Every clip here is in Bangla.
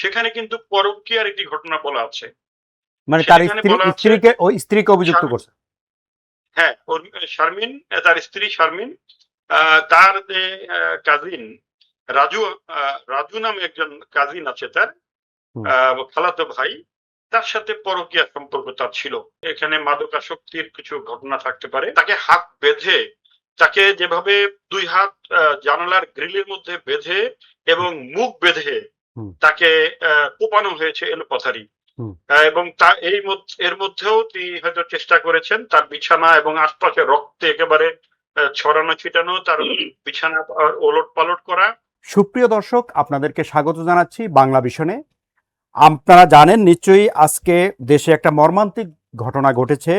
সেখানে কিন্তু পরকীয়ার একটি ঘটনা বলা আছে। মানে তার সেখানে বলা আছে স্ত্রীকে অভিযুক্ত করছে। হ্যাঁ, শারমিন, তার স্ত্রী শারমিন, তার যে কাজিন রাজু, রাজু নামে একজন কাজিন আছে তার, খালাতো ভাই, তার সাথে পরকীয়া সম্পর্ক তার ছিল। এখানে মাদকাসক্তির কিছু ঘটনা থাকতে পারে। তাকে হাত বেঁধে, তাকে যেভাবে দুই হাত জানালার গ্রিলের মধ্যে বেঁধে এবং মুখ বেঁধে তাকে কোপানো হয়েছে এলোপাথারি, এবং এর মধ্যেও তিনি হয়তো চেষ্টা করেছেন তার বিছানা এবং আশপাশে রক্তে একেবারে ছড়ানো ছিটানো, তার বিছানা ওলট পালট করা। সুপ্রিয় দর্শক, আপনাদেরকে স্বাগত জানাচ্ছি বাংলা ভিশনে। আপনারা জানেন নিশ্চয়ই আজকে দেশে একটা মর্মান্তিক ঘটনা ঘটেছে।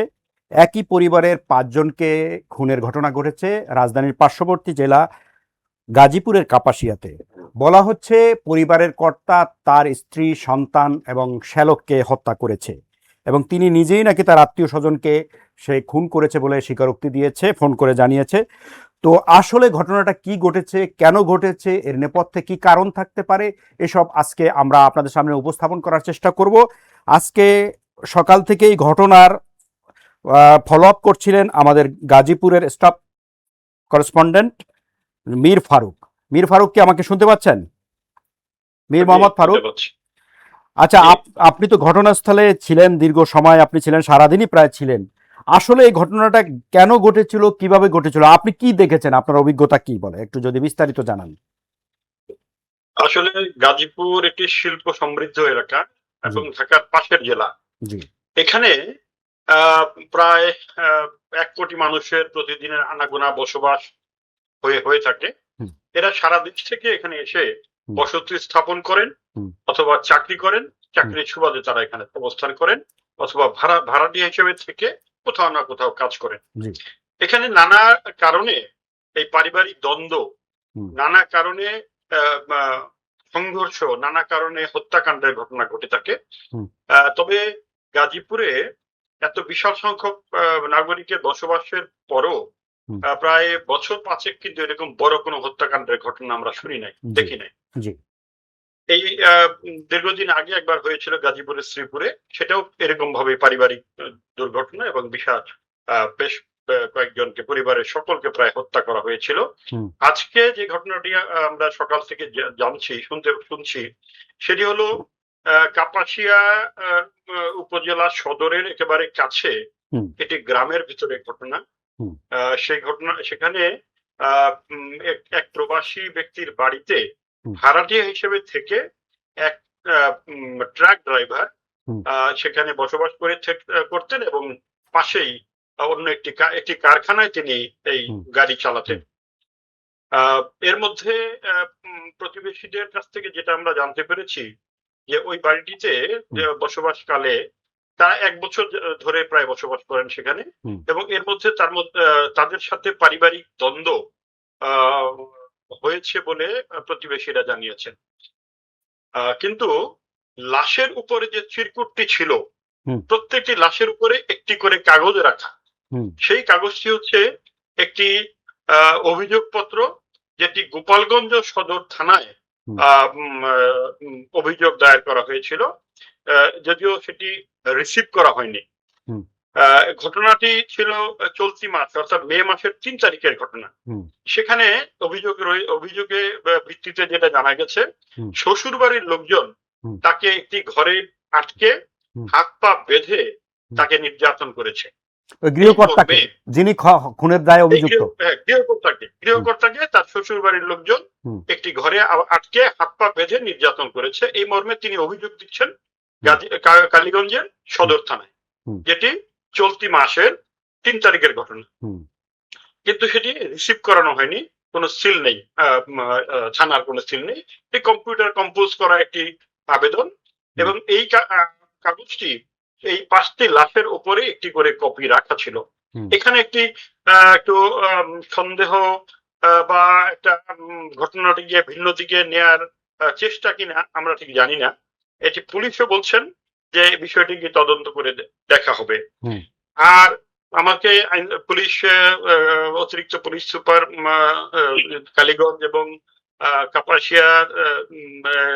একই পরিবারের 5 জনকে খুনের ঘটনা ঘটেছে রাজধানীর পার্শ্ববর্তী জেলা গাজীপুরের কাপাসিয়াতে। বলা হচ্ছে পরিবারের কর্তা তার স্ত্রী, সন্তান এবং শ্যালককে হত্যা করেছে এবং তিনি নিজেই নাকি তার আত্মীয় স্বজনকে সে খুন করেছে বলে স্বীকারোক্তি দিয়েছে, ফোন করে জানিয়েছে। তো আসলে ঘটনাটা কি ঘটেছে, কেন ঘটেছে, এর নেপথ্যে কি কারণ থাকতে পারে, এসব আজকে আমরা আপনাদের সামনে উপস্থাপন করার চেষ্টা করব। আজকে সকাল থেকেই ঘটনার ফলো আপ করছিলেন আমাদের গাজীপুরের স্টাফ করেসপন্ডেন্ট মীর ফারুক। মীর ফারুক, কি আমাকে শুনতে পাচ্ছেন? মীর মোহাম্মদ ফারুক, আচ্ছা, আপনি তো ঘটনাস্থলে ছিলেন, দীর্ঘ সময় আপনি ছিলেন, সারাদিনই প্রায় ছিলেন। আসলে এই ঘটনাটা কেন ঘটেছিল, কিভাবে ঘটেছিল, আপনি কি দেখেছেন, আপনার অভিজ্ঞতা কি বলে একটু যদি বিস্তারিত জানান। আসলে গাজীপুর একটি শিল্প সমৃদ্ধ এলাকা এবং ঢাকার পাশের জেলা। এখানে প্রায় 1 কোটি মানুষের প্রতিদিনের আনাগোনা বসবাস হয়ে থাকে। এরা সারা দেশ থেকে এখানে এসে বসতি স্থাপন করেন অথবা চাকরি করেন, চাকরির সুবাদে তারা এখানে অবস্থান করেন, অথবা ভাড়াটিয়া হিসেবে থেকে কোথাও না কোথাও কাজ করেন। এখানে নানা কারণে এই পারিবারিক দ্বন্দ্ব, নানা কারণে সংঘর্ষ, নানা কারণে হত্যাকাণ্ডের ঘটনা ঘটে থাকে। তবে গাজীপুরে এত বিশাল সংখ্যক নাগরিকের বসবাসের পরও প্রায় বছর 5 কিন্তু এরকম বড় কোনো হত্যাকাণ্ডের ঘটনা আমরা শুনি নাই, দেখি নাই। এই দীর্ঘদিন আগে একবার হয়েছিল গাজীপুরের শ্রীপুরে, সেটাও এরকম ভাবে পারিবারিক দুর্ঘটনা এবং বিশাল বেশ কয়েকজনকে, পরিবারের সকলকে প্রায় হত্যা করা হয়েছিল। আজকে যে ঘটনাটি আমরা সকাল থেকে শুনছি সেটি হলো কাপাসিয়া উপজেলা সদরের একেবারে কাছে একটি গ্রামের ভিতরে ঘটনা। সেই ঘটনা, সেখানে এক প্রবাসী ব্যক্তির বাড়িতে ভাড়াটিয়া হিসেবে থেকে এক ট্রাক ড্রাইভার সেখানে বসবাস করতেন এবং পাশেই অন্য একটি কারখানায় তিনি এই গাড়ি চালাতেন। এর মধ্যে প্রতিবেশীদের কাছ থেকে যেটা আমরা জানতে পেরেছি যে ওই বাড়িটিতে বসবাসকালে তারা 1 বছর ধরে প্রায় বসবাস করেন সেখানে, এবং এর মধ্যে তাদের সাথে পারিবারিক দ্বন্দ্ব হয়েছে বলে প্রতিবেশীরা জানিয়েছেন। কিন্তু লাশের উপরে যে চিরকুটটি ছিল, প্রত্যেকটি লাশের উপরে একটি করে কাগজ রাখা। সেই কাগজটি হচ্ছে একটি অভিযোগপত্র, যেটি গোপালগঞ্জ সদর থানায় অভিযোগ দায়ের করা হয়েছিল, যদিও সেটি রিসিভ করা হয়নি। ঘটনাটি ছিল চলতি মাস, অর্থাৎ মে মাসের 3 তারিখের ঘটনা। সেখানে অভিযোগে ভিত্তিতে যেটা জানা গেছে, শ্বশুর বাড়ির লোকজন তাকে একটি ঘরে আটকে হাত পা বেঁধে তাকে নির্যাতন করেছে। গৃহকর্তাকে, যিনি খুনের দায়ে অভিযুক্ত, গৃহকর্তাকে তার শ্বশুর বাড়ির লোকজন একটি ঘরে আটকে হাত পা বেঁধে নির্যাতন করেছে, এই মর্মে তিনি অভিযোগ দিচ্ছেন কালীগঞ্জের সদর থানায়, যেটি চলতি মাসের 3 তারিখের ঘটনা। কিন্তু সেটি রিসিভ করানো হয়নি, কোনো সিল নেই, থানার কোনো সিল নেই। এই কম্পিউটার কম্পোজ করা একটি আবেদন, এবং এই কাগজটি এই 5টি লাশের উপরে একটি করে কপি রাখা ছিল। এখানে একটু সন্দেহ বা একটা ঘটনাটি গিয়ে ভিন্ন দিকে নেয়ার চেষ্টা কিনা আমরা ঠিক জানি না। এটি পুলিশও বলছেন যে বিষয়টিকে তদন্ত করে দেখা হবে। আর আমাকে পুলিশ, অতিরিক্ত পুলিশ সুপার কালীগঞ্জ এবং কাপাসিয়া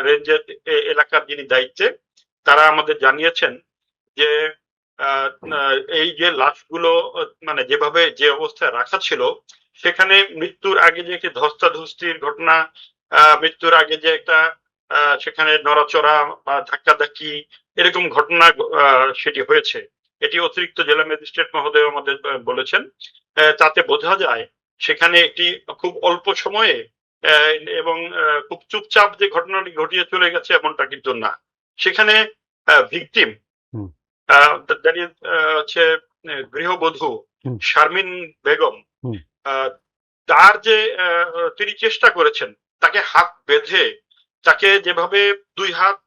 রেঞ্জের এলাকার যিনি দায়িত্বে, তারা আমাদের জানিয়েছেন যে এই যে লাশগুলো মানে যেভাবে যে অবস্থায় রাখা ছিল, সেখানে মৃত্যুর আগে যে একটি ধস্তাধস্তির ঘটনা, মৃত্যুর আগে যে একটা সেখানে নড়াচড়া বা ধাক্কাধাক্কি এরকম ঘটনা সেটি হয়েছে। এটি অতিরিক্ত জেলা ম্যাজিস্ট্রেট মহোদয় আমাদের বলেছেন। তাতে বোঝা যায় সেখানে একটি খুব অল্প সময়ে এবং খুব চুপচাপ যে ঘটনাটি ঘটিয়ে চলে গেছে এমনটা কিন্তু না। সেখানে ভিকটিম হুম। হচ্ছে গৃহবধূ হুম। শারমিন বেগম, হুম। তার যে তিনি চেষ্টা করেছেন তাকে হাত বেঁধে, তাকে যেভাবে ২ হাত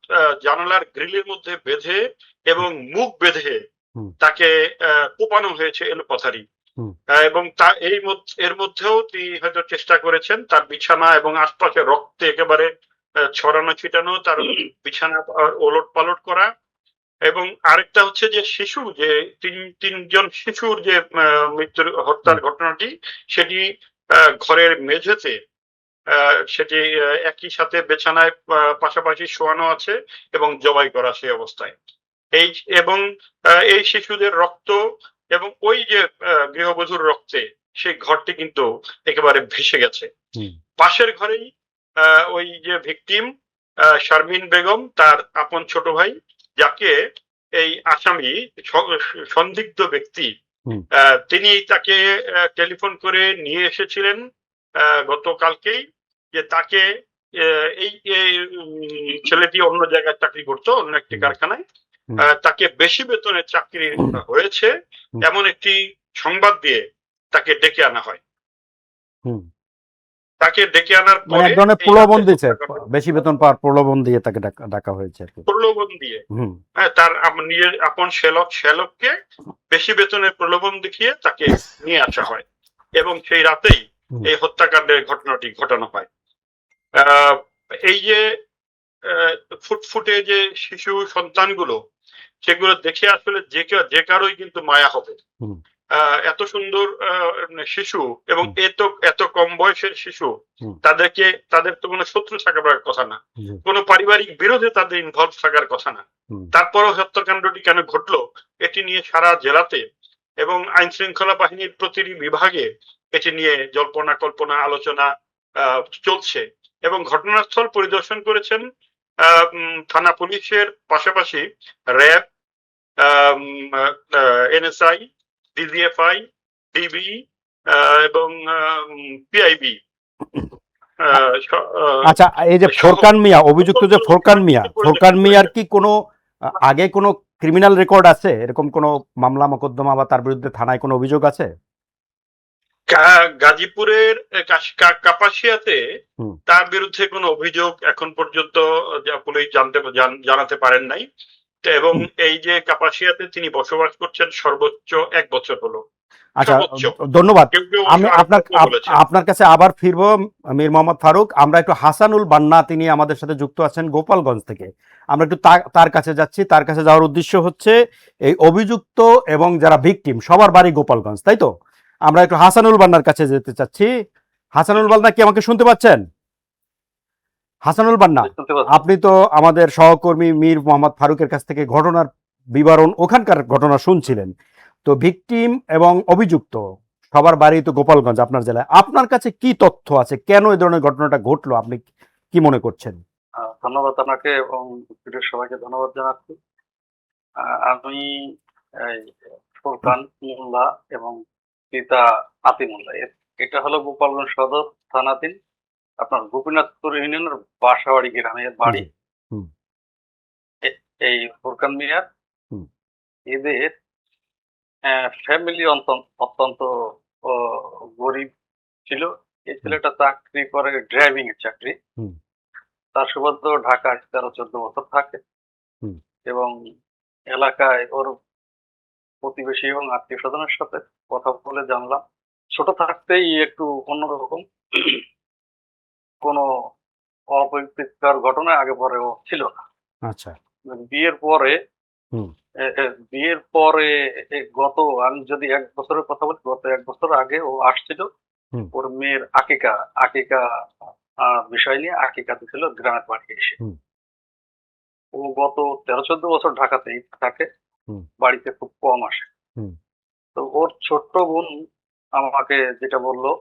জানালার গ্রিলের মধ্যে বেঁধে এবং মুখ বেঁধে হুম। তাকে কোপানো হয়েছে এলোপাথারি। হুম। এবং এর মধ্যেও তিনি হয়তো চেষ্টা করেছেন তার বিছানা এবং আশপাশে রক্তে একেবারে ছড়ানো ছিটানো, তার বিছানা ওলটপালট করা। এবং আরেকটা হচ্ছে যে শিশু যে তিনজন শিশুর যে হত্যার ঘটনাটি, সেটি ঘরের মেঝেতে সেটি একই সাথে বিছানায় পাশাপাশি শোয়ানো আছে এবং জবাই করা সেই অবস্থায়। এই এবং এই শিশুদের রক্ত এবং ওই যে গৃহবধূর রক্তে সেই ঘরটি কিন্তু একেবারে ভেসে গেছে। হুম। পাশের ঘরেই ওই যে ভিকটিম শারমিন বেগম, তার আপন ছোট ভাই, যাকে এই আসামি সন্দিগ্ধ ব্যক্তি, হুম। তিনি তাকে টেলিফোন করে নিয়ে এসেছিলেন গতকালকেই, যে তাকে এই ছেলেটি অন্য জায়গায় চাকরি করতো, অন্য একটি কারখানায়, তাকে বেশি বেতনের চাকরি হয়েছে এমন একটি সংবাদ দিয়ে তাকে ডেকে আনা হয়। হুম। তাকে ডেকে আনার মানে পরে এক ধরনের এই প্রলোভন রাতে দিয়েছে, বেশি বেতন পাওয়ার প্রলোভন দিয়ে তাকে ডাকা হয়েছে আর কি। প্রলোভন দিয়ে, হুম। হ্যাঁ, তার নিজের আপন শ্যালককে বেশি বেতনের প্রলোভন দেখিয়ে তাকে নিয়ে আসা হয় এবং সেই রাতেই হুম। এই হত্যাকাণ্ডের ঘটনাটি ঘটানো হয়। আহ, এই যে ফুটফুটে যে শিশু সন্তানগুলো, সেগুলো দেখে আসলে যে কারোই কিন্তু মায়া হবে। হুম। এত সুন্দর শিশু এবং হুম। এত কম বয়সের শিশু, হুম। তাদের তো কোনো শত্রু থাকার কথা না, জি। কোনো পারিবারিক বিরোধে তাদের ইনভলভ থাকার কথা না। হুম। তারপরও হত্যাকাণ্ডটি কেন ঘটলো, এটি নিয়ে সারা জেলাতে এবং আইন শৃঙ্খলা বাহিনীর প্রতিটি বিভাগে এটি নিয়ে জল্পনা কল্পনা আলোচনা চলছে। এবং ঘটনাস্থল পরিদর্শন করেছেন থানা পুলিশের পাশাপাশি র্যাব, এনএসআই, ডিজিএফআই, ডিবি এবং পিআইবি। আচ্ছা, এই যে ফোরকান মিয়া, অভিযুক্ত যে ফোরকান মিয়ার কি কোনো আগে কোনো ক্রিমিনাল রেকর্ড আছে? এরকম কোনো মামলা মোকদ্দমা বা তার বিরুদ্ধে থানায় কোনো অভিযোগ আছে? গাজীপুরের কাপাসিয়াতে তার বিরুদ্ধে কোনো অভিযোগ এখন পর্যন্ত পুলিশ জানাতে পারেন নাই। এবং এই যে কাপাসিয়াতে তিনি বসবাস করছেন সর্বোচ্চ ১ বছর হলো। আচ্ছা, ধন্যবাদ। আমি আপনার কাছে আবার ফিরবো মীর মোহাম্মদ ফারুক। আমরা একটু হাসানুল বান্না, তিনি আমাদের সাথে যুক্ত আছেন গোপালগঞ্জ থেকে। আমরা একটু তার কাছে যাচ্ছি। তার কাছে যাওয়ার উদ্দেশ্য হচ্ছে এই অভিযুক্ত এবং যারা ভিকটিম সবার বাড়ি গোপালগঞ্জ, তাই তো? আমরা একটু হাসানুল বান্নার কাছে যেতে চাচ্ছি। হাসানুল বান্না, কি আমাকে শুনতে পাচ্ছেন? হাসানুল বান্না, আপনি তো আমাদের সহকর্মী মীর মোহাম্মদ ফারুকের কাছ থেকে ঘটনার বিবরণ, ওখানকার ঘটনা শুনছিলেন। তো ভিকটিম এবং অভিযুক্ত সবার বাড়ি তো গোপালগঞ্জ, আপনার জেলায়। আপনার কাছে কি তথ্য আছে, কেন এই ধরনের ঘটনাটা ঘটলো, আপনি কি মনে করছেন? ধন্যবাদ আপনাকে এবং সবাইকে ধন্যবাদ জানাচ্ছি। আমি ফুরকান মোল্লা এবং পিতা আতিমুল্লাহ, এটা হলো গোপালগঞ্জ সদর থানাধীন আপনার গোপীনাথপুর ইউনিয়নের বাসাবাড়ি গ্রামের বাড়ি। এই ফুরকান মিয়ার এদের ফ্যামিলি অত্যন্ত গরিব ছিল। এই ছেলেটা চাকরি করে, ড্রাইভিং এর চাকরি। তার সুবাদ্য ঢাকায় 13-14 বছর থাকে এবং এলাকায় ওর প্রতিবেশী এবং আত্মীয় স্বজনের সাথে কথা বলে জানলাম ছোট থাকতেই একটু অন্যরকম, কোনো অপ্রীতিকর ঘটনা আগে পরেও ছিল না। আচ্ছা। বিয়ের পরে গত, আমি যদি 1 বছরের কথা বলি, গত 1 বছর আগে ও আসছিল ওর মেয়ের আকিকা বিষয় নিয়ে আকিকা দিছিল গ্রামের বাড়ি এসে। হুম। ও গত 13-14 বছর ঢাকাতেই থাকে, হুম। বাড়িতে খুব কম আসে। হুম। তো ওর ছোট্ট বোন আমাকে যেটা বললো,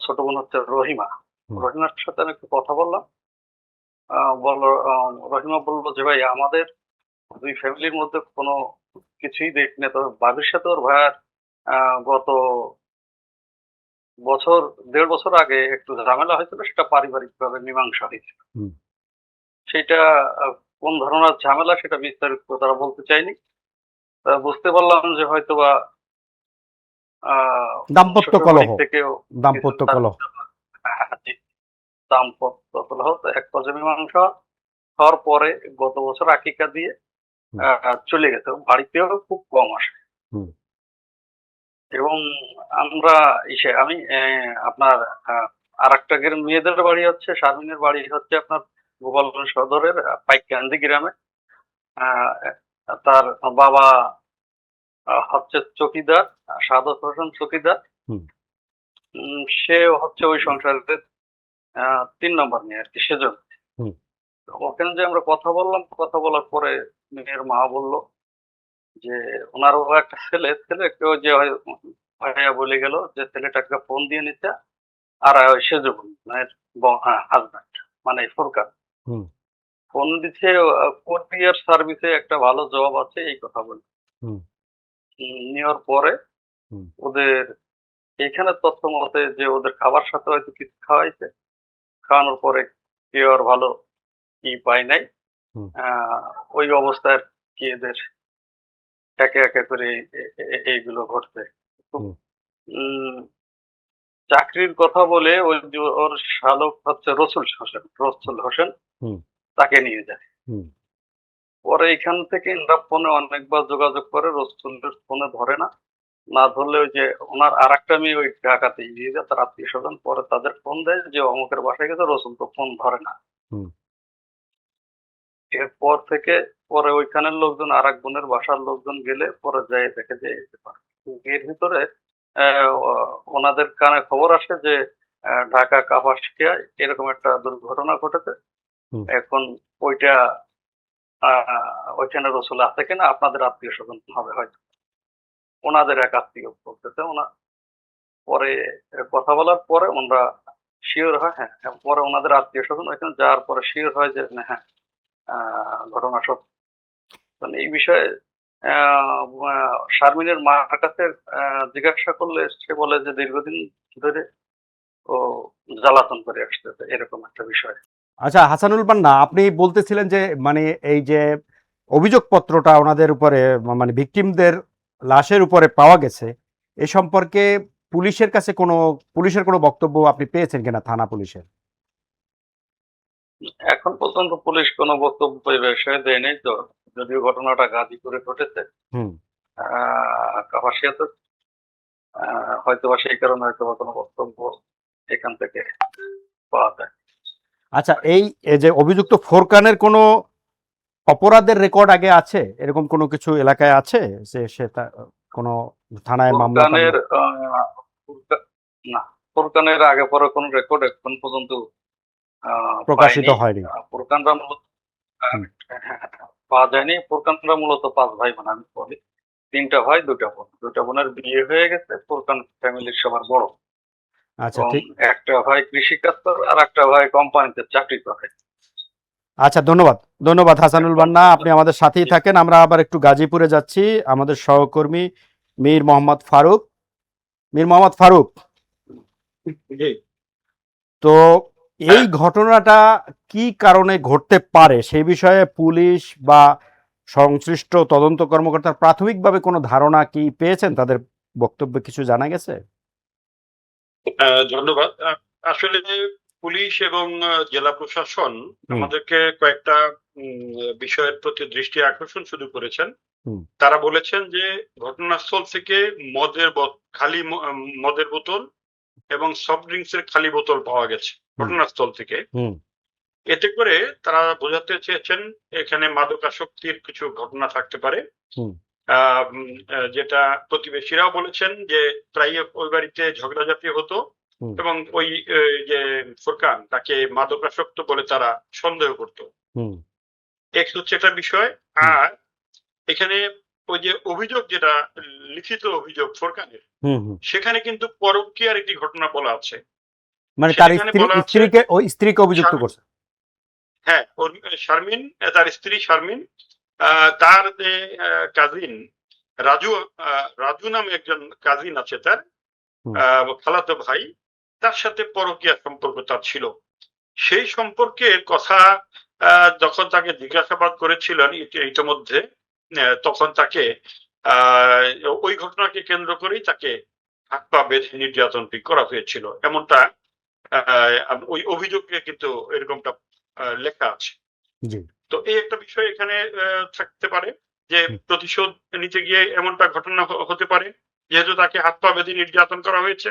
ছোট বোন হচ্ছে রহিমা। হুম। রহিমার সাথে আমি একটু কথা বললাম। রহিমা বললো যে ভাই আমাদের দুই ফ্যামিলির মধ্যে কোনো কিছুই দেখি না, তবে বাবির সাথে ওর ভাইয়ার গত বছর 1.5 বছর আগে একটু ঝামেলা হয়েছিল, সেটা পারিবারিক ভাবে মীমাংসা হয়েছিল। হুম। সেটা কোন ধরনের ঝামেলা সেটা বিস্তারিত তারা বলতে চায়নি। বুঝতে পারলাম যে হয়তোবা দাম্পত্য শ্বশুর কলহ, বাড়ি থেকেও কিছু দাম্পত্য কলহ। জি, দাম্পত্য কলহ। তো এক পর্যায়ে মীমাংসা হওয়ার পরে গত বছর আকিকা দিয়ে হুম। চলে গেছে। বাড়িতেও খুব কম আসে। হুম। এবং আমরা আমি আপনার আরেকটা মেয়েদের বাড়ি হচ্ছে, শারমিনের বাড়ি হচ্ছে আপনার গোপালগঞ্জ সদরের পাইককান্দি গ্রামে। আহ, তার বাবা হচ্ছে চকিদার, সাদত হোসেন চকিদার। হুম। সে হচ্ছে ওই সংসারের 3 নম্বর মেয়ে আর কি, সেজন্য। হুম। তো ওখানে যে আমরা কথা বললাম, কথা বলার পরে মেয়ের মা বলল যে ওনারও একটা ছেলেকে ওই যে ভাইয়া বলে গেল যে ছেলেটাকে ফোন দিয়ে নিতে, আর ওই সেজো মায়ের হাজব্যান্ড মানে ফুরকান হুম। ফোন দিচ্ছে কোরিয়ার সার্ভিসে একটা ভালো জব আছে এই কথা বলে। হুম। নেওয়ার পরে হুম। ওদের এখানে তথ্য মতে যে ওদের খাবার সাথে হয়তো কিছু খাওয়াইছে, খাওয়ানোর পরে কেউ আর ভালো পায় নাই। হুম। ওই অবস্থায় আর কি এদের একে একে করে এইগুলো ঘটছে। খুব হুম। উম, চাকরির কথা বলে ওই যে ওর শালক হচ্ছে রসুল হোসেন হুম। তাকে নিয়ে যায়। হুম। পরে এখান থেকে ইন্দ্রা ফোনে অনেকবার যোগাযোগ করে, রসুলের ফোনে ধরে না। না ধরলে ওই যে ওনার আর একটা মেয়ে ওই ঢাকাতে নিয়ে যায়, তার আত্মীয় স্বজন। পরে তাদের ফোন দেয় যে অমুকের বাসায় গেছে, রসুল তো ফোন ধরে না। হুম। এরপর থেকে পরে ওইখানের লোকজন আর এক বোনের বাসার লোকজন গেলে পরে যায় দেখে যে এর ভিতরে ওনাদের কানে খবর আসে যে ঢাকা কাপাসিয়া এরকম একটা দুর্ঘটনা ঘটেছে। হুম। এখন ওইটা ওইখানে রসুল আছে কিনা আপনাদের আত্মীয় স্বজন হবে হয়তো, ওনাদের এক আত্মীয় বলতেছে। পরে কথা বলার পরে ওনারা শিওর হয়, হ্যাঁ হ্যাঁ, পরে ওনাদের আত্মীয় স্বজন ওইখানে যাওয়ার পরে শিওর হয় যে হ্যাঁ ঘটনা সত্য। মানে এই বিষয়ে শারমিনের মার কাছে জিজ্ঞাসা করলে সে বলে যে দীর্ঘদিন ধরে ও জ্বালাতন করে আসতেছে, এরকম একটা বিষয়। আচ্ছা হাসানুল বান্না, আপনি বলতেছিলেন যে মানে এই যে অভিযোগপত্রটা ওনাদের উপরে মানে ভিকটিমদের লাশের উপরে পাওয়া গেছে, এ সম্পর্কে পুলিশের কোনো বক্তব্য আপনি পেয়েছেন কিনা, থানা পুলিশের? এখন পর্যন্ত পুলিশ কোনো বক্তব্য এই বিষয়ে দেয়নি তো, যদিও ঘটনাটা গাজীপুরে ঘটেছে। হুম। কাপাসিয়াতে হয়তো বা সেই কারণে হয়তো বা কোনো বক্তব্য এখান থেকে পাওয়া যায়। আচ্ছা, এই যে অভিযুক্ত ফোরকানের কোনো অপরাধের রেকর্ড আগে আছে, এরকম কোনো কিছু এলাকায় আছে যে সেটা কোনো থানায় মামলা ফুরকানের টামলা? না, ফুরকানের আগে পরে কোনো রেকর্ড এখন পর্যন্ত প্রকাশিত পাইনি। হয়নি? ফুরকানরা মূলত হুম। পাওয়া যায়নি। ফুরকানরা মূলত 5 ভাই বোন, আমি বলি 3টা ভাই 2টা বোন। 2টা বোনের বিয়ে হয়ে গেছে। ফুরকান ফ্যামিলির সবার বড়। আচ্ছা, এবং ঠিক। একটা ভাই কৃষিকাজ করে আর একটা ভাই কোম্পানিতে চাকরি করে। আচ্ছা, ধন্যবাদ। ধন্যবাদ হাসানুল এখন বান্না, আপনি আমাদের সাথেই থাকেন। আমরা আবার একটু গাজীপুরে যাচ্ছি। আমাদের সহকর্মী মীর মোহাম্মদ ফারুক। মীর মোহাম্মদ ফারুক, জি। তো এই ঘটনাটা কি কারণে ঘটতে পারে সেই বিষয়ে পুলিশ বা সংশ্লিষ্ট তদন্ত কর্মকর্তার প্রাথমিকভাবে কোনো ধারণা কি পেয়েছেন? তাদের বক্তব্যে কিছু জানা গেছে? ধন্যবাদ। আসলে পুলিশ এবং জেলা প্রশাসন হুম। আমাদেরকে কয়েকটা বিষয়ের প্রতি দৃষ্টি আকর্ষণ শুরু করেছেন। হুম। তারা বলেছেন যে ঘটনাস্থল থেকে খালি মদের বোতল এবং সফট ড্রিঙ্কস এর খালি বোতল পাওয়া গেছে ঘটনাস্থল থেকে। হুম। এতে করে তারা বোঝাতে চেয়েছেন এখানে মাদকাসক্তির কিছু ঘটনা থাকতে পারে। হুম। যেটা প্রতিবেশীরাও বলেছেন যে প্রায় ওই বাড়িতে ঝগড়াঝাটি হতো হুম। এবং ওই যে ফুরকান তাকে মাদকাসক্ত বলে তারা সন্দেহ করত। হুম। এক হচ্ছে এটা বিষয়। হুম। আর এখানে ওই যে অভিযোগ যেটা লিখিত অভিযোগ ফোরকানের, হুম। হুম। সেখানে কিন্তু পরকীয়ার একটি ঘটনা বলা আছে। মানে তার সেখানে বলা আছে স্ত্রীকে অভিযুক্ত শারমিন, করছে। হ্যাঁ শারমিন, তার স্ত্রী শারমিন, তার যে কাজিন রাজু, রাজু নামে একজন কাজিন আছে তার, হুম। খালাতো ভাই, তার সাথে পরকীয়া সম্পর্ক তার ছিল। সেই সম্পর্কের কথা যখন তাকে জিজ্ঞাসাবাদ করেছিলেন ইতিমধ্যে, তখন তাকে আহ, ওই ঘটনাকে কেন্দ্র করেই তাকে হাত পা বেঁধে নির্যাতনটি করা হয়েছিল, এমনটা ওই অভিযোগে কিন্তু এরকমটা লেখা আছে। জি। তো এই একটা বিষয় এখানে থাকতে পারে যে হুম। প্রতিশোধ নিতে গিয়ে এমনটা ঘটনা হতে পারে, যেহেতু তাকে হাত পা বেঁধে নির্যাতন করা হয়েছে।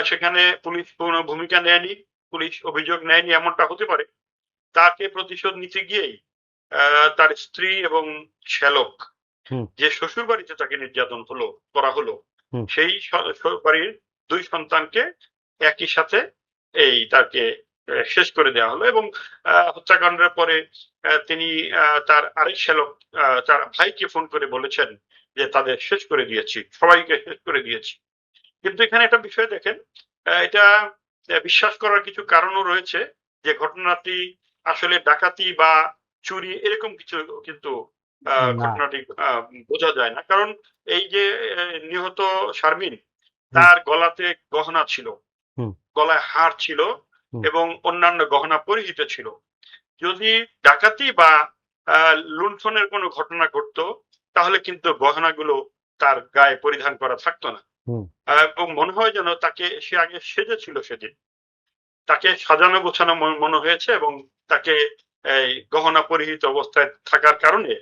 সেখানে পুলিশ কোনো ভূমিকা নেয়নি, পুলিশ অভিযোগ নেয়নি, এমনটা হতে পারে। তাকে প্রতিশোধ নিতে গিয়েই তার স্ত্রী এবং শ্যালক, হুম। যে শ্বশুর বাড়িতে তাকে নির্যাতন করা হলো, হুম। সেই বাড়ির ২ সন্তানকে একই সাথে তাকে শেষ করে দেওয়া হলো। এবং হত্যাকাণ্ডের পরে তিনি তার আরেক শ্যালক তার ভাইকে ফোন করে বলেছেন যে তাদের শেষ করে দিয়েছি, সবাইকে শেষ করে দিয়েছি। কিন্তু এখানে একটা বিষয় দেখেন, এটা বিশ্বাস করার কিছু কারণও রয়েছে যে ঘটনাটি আসলে ডাকাতি বা চুরি এরকম কিছু কিন্তু না। ঘটনাটি বোঝা যায় না। কারণ এই যে নিহত শারমিন, হুম। তার গলাতে গহনা ছিল, হুম। গলায় হার ছিল হুম। এবং অন্যান্য গহনা পরিহিত ছিল। যদি ডাকাতি বা লুণ্ঠনের কোনো ঘটনা ঘটতো, তাহলে কিন্তু গহনাগুলো তার গায়ে পরিধান করা থাকতো না। হুম। এবং মনে হয় যেন তাকে সে আগে সেজেছিল সেদিন। তাকে সাজানো গোছানো মনে হয়েছে এবং তাকে এই গহনা পরিহিত অবস্থায় থাকার কারণে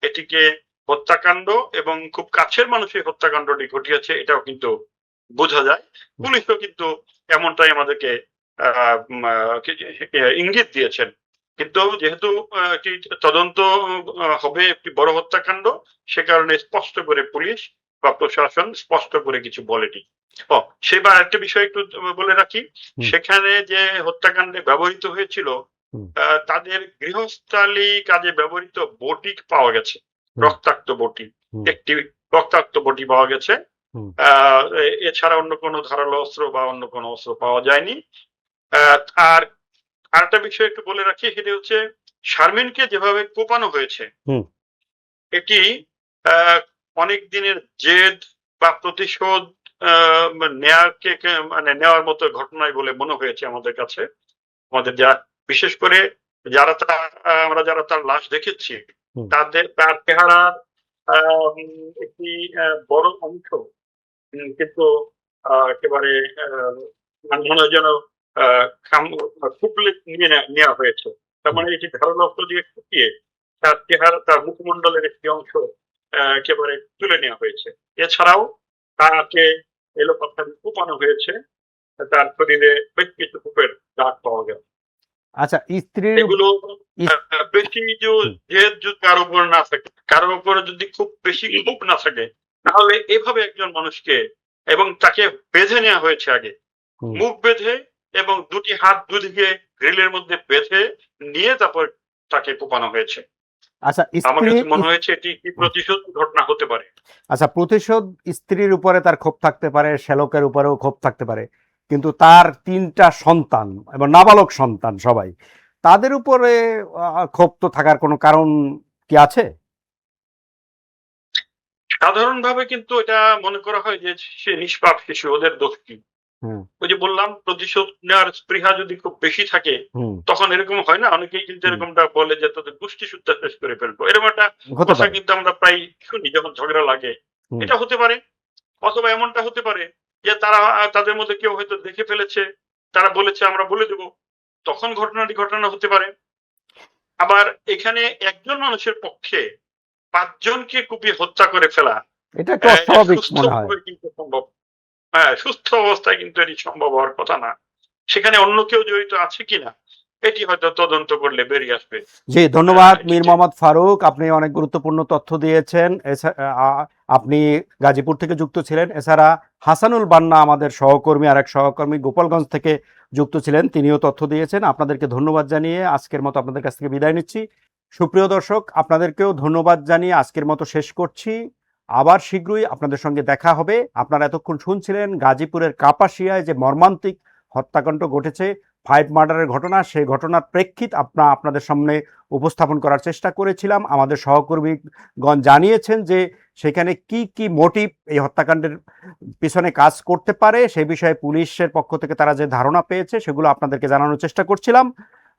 এটিকে হত্যাকাণ্ড এবং খুব কাছের মানুষই হত্যাকাণ্ডটি ঘটিয়েছে এটাও কিন্তু বোঝা যায়। পুলিশও কিন্তু এমনটাই আমাদেরকে ইঙ্গিত দিয়েছেন। কিন্তু যেহেতু একটি তদন্ত হবে একটি বড় হত্যাকাণ্ড, সে কারণে স্পষ্ট করে পুলিশ বা প্রশাসন স্পষ্ট করে কিছু বলেনি। সেবার একটা বিষয় একটু বলে রাখি, হুম। সেখানে যে হত্যাকাণ্ডে ব্যবহৃত হয়েছিল, হুম। তাদের গৃহস্থালী কাজে ব্যবহৃত বটি পাওয়া গেছে, হুম। রক্তাক্ত বটি, হুম। একটি রক্তাক্ত বটি পাওয়া গেছে। হুম। এছাড়া অন্য কোনো ধারালো অস্ত্র বা অন্য কোনো অস্ত্র পাওয়া যায়নি। আর আরেকটা বিষয় একটু বলে রাখি, সেটি হচ্ছে শারমিনকে যেভাবে কোপানো হয়েছে, হুম। এটি অনেক দিনের জেদ বা প্রতিশোধ মানে নেওয়ার মতো ঘটনাই বলে মনে হয়েছে আমাদের কাছে। আমাদের যা বিশেষ করে আমরা যারা তার লাশ দেখেছি, হুম। তার চেহারার একটি বড় অংশ কিন্তু একেবারে মনে হয় যেন খুবলে নেওয়া হয়েছে। তার মানে এটি ধারালো অস্ত্র দিয়ে ঠুকিয়ে তার চেহারা, তার মুখমণ্ডলের একটি অংশ একেবারে তুলে নেওয়া হয়েছে। এছাড়াও তাকে এলোপাথাড়ি কোপানো হয়েছে, তার শরীরে বেশ কিছু কূপের দাগ পাওয়া গেল। আচ্ছা, স্ত্রীর এগুলো ইস- বেশি হুম। জেদ যদি কারোর উপর না থাকে, কারোর উপরে যদি খুব বেশি ক্ষোভ না থাকে, তাহলে এভাবে একজন মানুষকে, এবং তাকে বেঁধে নেওয়া হয়েছে আগে, হুম। মুখ বেঁধে এবং দুটি হাত দুদিকে গ্রিলের মধ্যে বেঁধে নিয়ে তারপর তাকে কোপানো হয়েছে। আচ্ছা, আমার কাছে মনে হয়েছে এটি কি প্রতিশোধ ঘটনা হতে পারে। আচ্ছা, প্রতিশোধ স্ত্রীর উপরে তার ক্ষোভ থাকতে পারে, শ্যালকের উপরেও ক্ষোভ থাকতে পারে, কিন্তু তার ৩টা সন্তান এবং নাবালক সন্তান সবাই, তাদের উপরে ক্ষোভ তো থাকার কোনো কারণ কি আছে? সাধারণভাবে কিন্তু এটা মনে করা হয় যে সে নিষ্পাপ শিশু, ওদের দোষ কি? হুম। ওই যে বললাম, প্রতিশোধ নেওয়ার স্পৃহা যদি খুব বেশি থাকে, হুম। তখন এরকম হয় না, অনেকেই কিন্তু হুম। এরকমটা বলে যে তাদের গোষ্ঠী সুদ্ধা শেষ করে ফেলবো, এরকম একটা হতে কথা পারে। কিন্তু আমরা প্রায় শুনি যখন ঝগড়া লাগে। হুম। এটা হতে পারে। অথবা এমনটা হতে পারে যে তারা, তাদের মধ্যে কেউ হয়তো দেখে ফেলেছে, তারা বলেছে আমরা বলে দেব, তখন ঘটনা হতে পারে। আবার এখানে একজন মানুষের পক্ষে ৫ জনকে কুপিয়ে হত্যা করে ফেলা, এটা একটু এটা অস্বাভাবিক মনে হয়। সুস্থভাবে কিন্তু সম্ভব। হ্যাঁ, সুস্থ অবস্থায় কিন্তু এটি সম্ভব হওয়ার কথা না। সেখানে অন্য কেউ জড়িত আছে কিনা, এটি হয়তো তদন্ত করলে বেরিয়ে আসবে। জি, ধন্যবাদ মীর এটিতে মোহাম্মদ ফারুক, আপনি অনেক গুরুত্বপূর্ণ তথ্য দিয়েছেন। আপনি গাজীপুর থেকে যুক্ত ছিলেন। এছাড়া হাসানুল বান্না আমাদের সহকর্মী, আর এক সহকর্মী গোপালগঞ্জ থেকে যুক্ত ছিলেন, তিনিও তথ্য দিয়েছেন। আপনাদেরকে ধন্যবাদ জানিয়ে আজকের মতো আপনাদের কাছ থেকে বিদায় নিচ্ছি। সুপ্রিয় দর্শক, আপনাদেরকেও ধন্যবাদ জানিয়ে আজকের মতো শেষ করছি। আবার শীঘ্রই আপনাদের সঙ্গে দেখা হবে। আপনারা এতক্ষণ শুনছিলেন গাজীপুরের কাপাসিয়ায় যে মর্মান্তিক হত্যাকাণ্ড ঘটেছে, 5 মার্ডারের ঘটনা। সেই ঘটনার প্রেক্ষিত আপনাদের সামনে উপস্থাপন করার চেষ্টা করেছিলাম। আমাদের সহকর্মীগণ জানিয়েছেন যে সেখানে কি কি মোটিভ এই হত্যাকাণ্ডের পিছনে কাজ করতে পারে, সে বিষয়ে পুলিশের পক্ষ থেকে তারা যে ধারণা পেয়েছে সেগুলো আপনাদেরকে জানানোর চেষ্টা করছিলাম।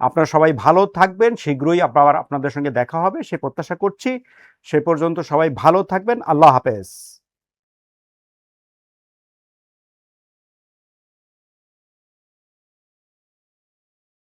আপনারা সবাই ভালো থাকবেন, শীঘ্রই আবার আপনাদের সঙ্গে দেখা হবে সে প্রত্যাশা করছি। সে পর্যন্ত সবাই ভালো থাকবেন। আল্লাহ হাফেজ।